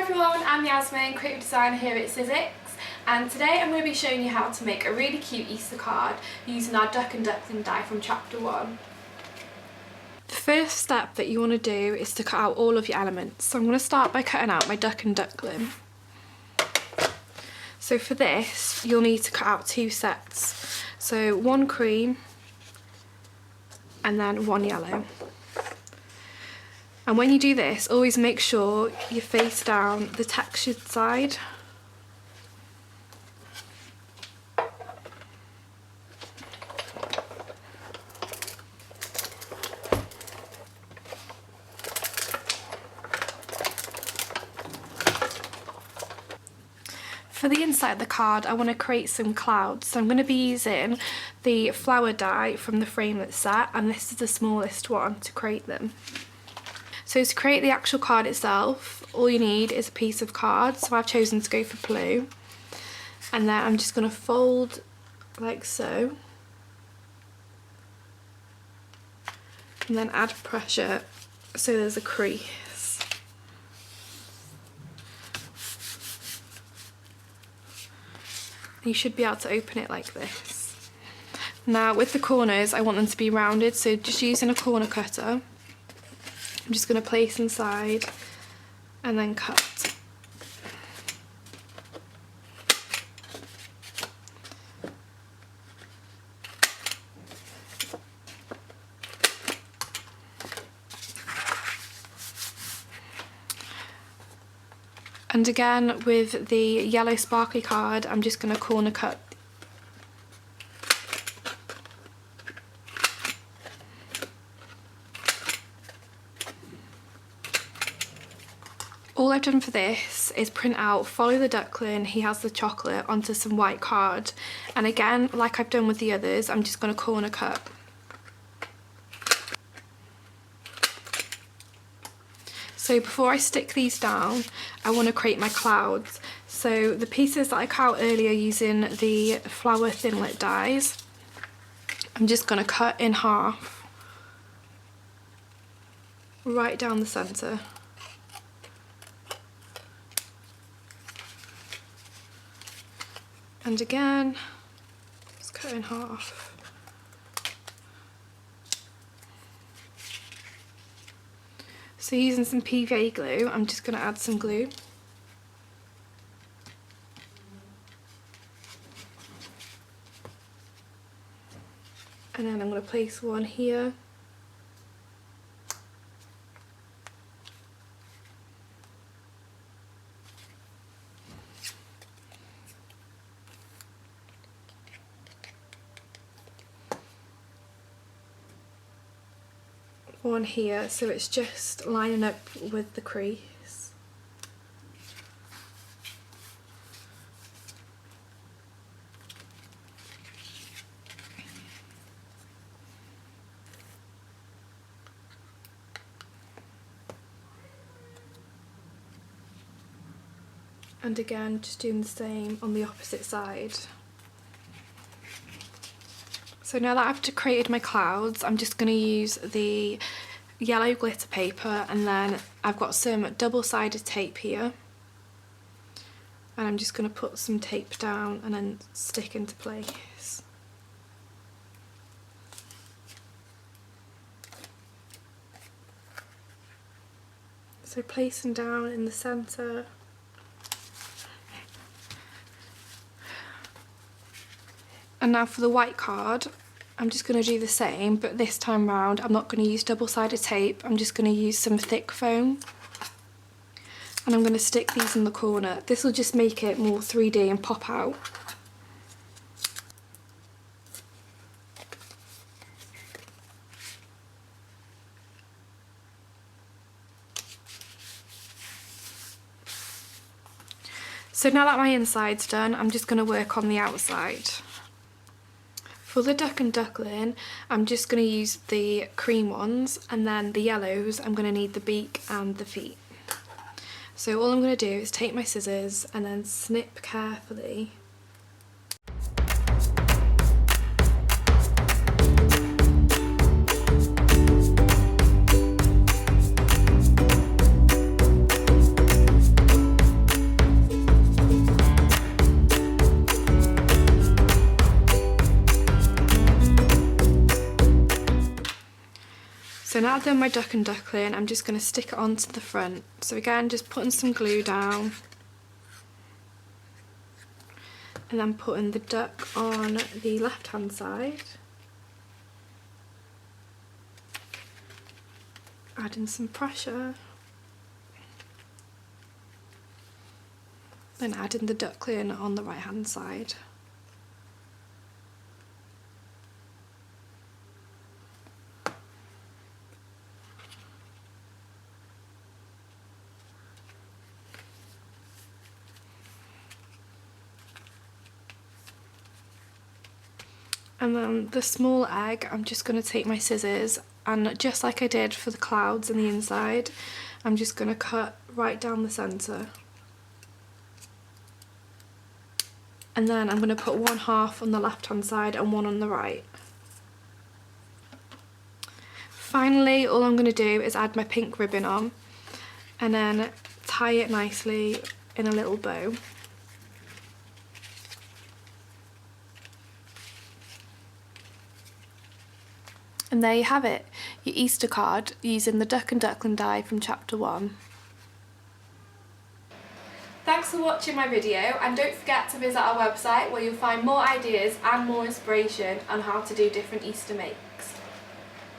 everyone, I'm Yasmin, creative designer here at Sizzix, and today I'm going to be showing you how to make a really cute Easter card using our Duck and Duckling die from Chapter 1. The first step that you want to do is to cut out all of your elements. So I'm going to start by cutting out my Duck and Duckling. So for this, you'll need to cut out two sets. So one cream and then one yellow. And when you do this, always make sure you face down the textured side. For the inside of the card, I want to create some clouds. So I'm going to be using the flower die from the Framelits set, and this is the smallest one to create them. So to create the actual card itself, all you need is a piece of card. So I've chosen to go for blue. And then I'm just going to fold like so. And then add pressure so there's a crease. You should be able to open it like this. Now with the corners, I want them to be rounded, so just using a corner cutter, I'm just going to place inside and then cut. And again with the yellow sparkly card, I'm just going to corner cut. All I've done for this is print out Follow the Duckling, he has the chocolate, onto some white card. And again, like I've done with the others, I'm just going to corner cut. So before I stick these down, I want to create my clouds. So the pieces that I cut out earlier using the flower thinlit dies, I'm just going to cut in half, right down the centre. And again, just cut in half. So using some PVA glue, I'm just going to add some glue. And then I'm going to place one here. One here, so it's just lining up with the crease. And again, just doing the same on the opposite side. So now that I've created my clouds, I'm just going to use the yellow glitter paper, and then I've got some double-sided tape here. And I'm just going to put some tape down and then stick into place. So placing down in the centre. And now for the white card, I'm just going to do the same, but this time round I'm not going to use double-sided tape, I'm just going to use some thick foam. And I'm going to stick these in the corner. This will just make it more 3D and pop out. So now that my inside's done, I'm just going to work on the outside. For the Duck and Duckling, I'm just going to use the cream ones, and then the yellows, I'm going to need the beak and the feet. So all I'm going to do is take my scissors and then snip carefully So now I've done my duck and duckling, I'm just going to stick it onto the front. So again, just putting some glue down. And then putting the duck on the left hand side. Adding some pressure. Then adding the duckling on the right hand side. And then the small egg, I'm just going to take my scissors and just like I did for the clouds and the inside, I'm just going to cut right down the centre. And then I'm going to put one half on the left hand side and one on the right. Finally, all I'm going to do is add my pink ribbon on and then tie it nicely in a little bow. And there you have it, your Easter card using the duck and duckling die from chapter 1. Thanks for watching my video, and don't forget to visit our website where you'll find more ideas and more inspiration on how to do different Easter makes.